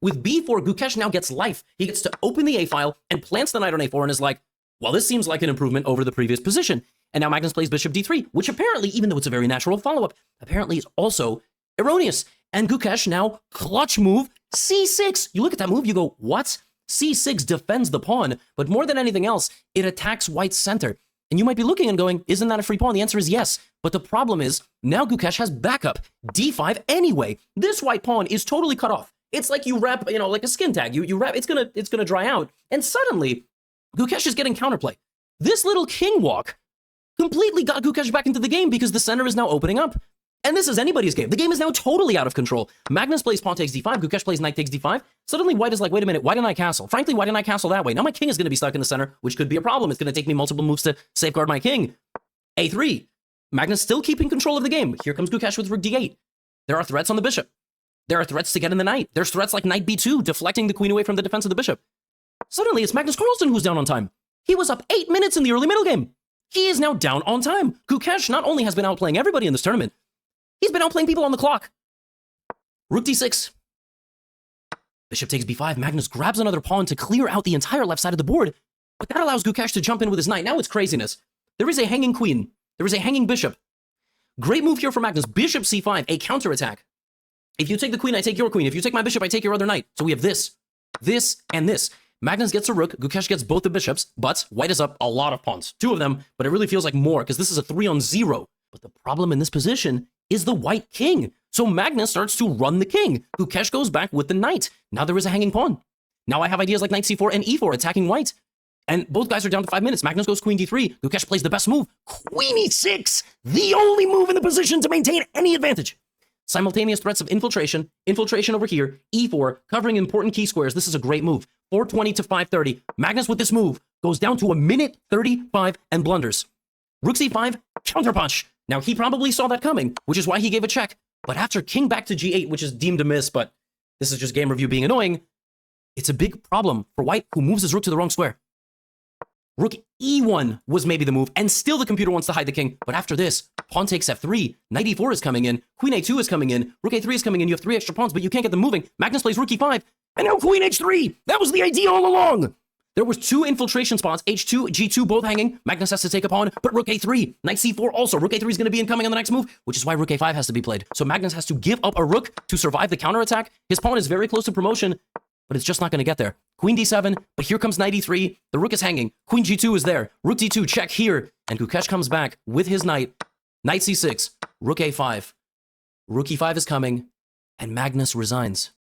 With b4, Gukesh now gets life. He gets to open the a file and plants the knight on a4 and is like, well, this seems like an improvement over the previous position. And now Magnus plays bishop d3, which apparently, even though it's a very natural follow-up, apparently is also erroneous. And Gukesh now clutch move c6. You look at that move, you go, what? c6 defends the pawn, but more than anything else, it attacks white's center. And you might be looking and going, isn't that a free pawn? The answer is yes. But the problem is, now Gukesh has backup. d5 anyway. This white pawn is totally cut off. It's like you wrap, like a skin tag. You wrap, it's gonna dry out. And suddenly, Gukesh is getting counterplay. This little king walk completely got Gukesh back into the game because the center is now opening up. And this is anybody's game. The game is now totally out of control. Magnus plays pawn takes d5, Gukesh plays knight takes d5. Suddenly white is like, wait a minute, why didn't I castle? Frankly, why didn't I castle that way? Now my king is going to be stuck in the center, which could be a problem. It's going to take me multiple moves to safeguard my king. a3. Magnus still keeping control of the game. Here comes Gukesh with rook d8. There are threats on the bishop. There are threats to get in the knight. There's threats like knight b2, deflecting the queen away from the defense of the bishop. Suddenly, it's Magnus Carlsen who's down on time. He was up 8 minutes in the early middle game. He is now down on time. Gukesh not only has been outplaying everybody in this tournament, he's been outplaying people on the clock. Rook d6. Bishop takes b5. Magnus grabs another pawn to clear out the entire left side of the board, but that allows Gukesh to jump in with his knight. Now it's craziness. There is a hanging queen. There is a hanging bishop. Great move here for Magnus. Bishop c5, a counterattack. If you take the queen, I take your queen. If you take my bishop, I take your other knight. So we have this, and this. Magnus gets a rook. Gukesh gets both the bishops, but white is up a lot of pawns. 2 of them, but it really feels like more because this is a 3-on-0. But the problem in this position is the white king. So Magnus starts to run the king. Gukesh goes back with the knight. Now there is a hanging pawn. Now I have ideas like knight c4 and e4 attacking white. And both guys are down to 5 minutes. Magnus goes queen d3. Gukesh plays the best move. Queen e6, the only move in the position to maintain any advantage. Simultaneous threats of infiltration over here, e4, covering important key squares. This is a great move. 420 to 530. Magnus with this move goes down to 1:35 and blunders. Rook c5, counterpunch. Now he probably saw that coming, which is why he gave a check. But after king back to g8, which is deemed a miss, but this is just game review being annoying, it's a big problem for white, who moves his rook to the wrong square. Rook e1 was maybe the move, and still the computer wants to hide the king. But after this, pawn takes f3, knight e4 is coming in, queen a2 is coming in, rook a3 is coming in, you have 3 extra pawns, but you can't get them moving. Magnus plays rook e5, and now queen h3! That was the idea all along! There was 2 infiltration spots, h2, g2, both hanging. Magnus has to take a pawn, but rook a3, knight c4 also. Rook a3 is going to be incoming on the next move, which is why rook a5 has to be played. So Magnus has to give up a rook to survive the counterattack. His pawn is very close to promotion, but it's just not going to get there. Queen d7, but here comes knight e3. The rook is hanging. Queen g2 is there. Rook d2, check here. And Gukesh comes back with his knight. Knight c6, rook a5. Rook e5 is coming, and Magnus resigns.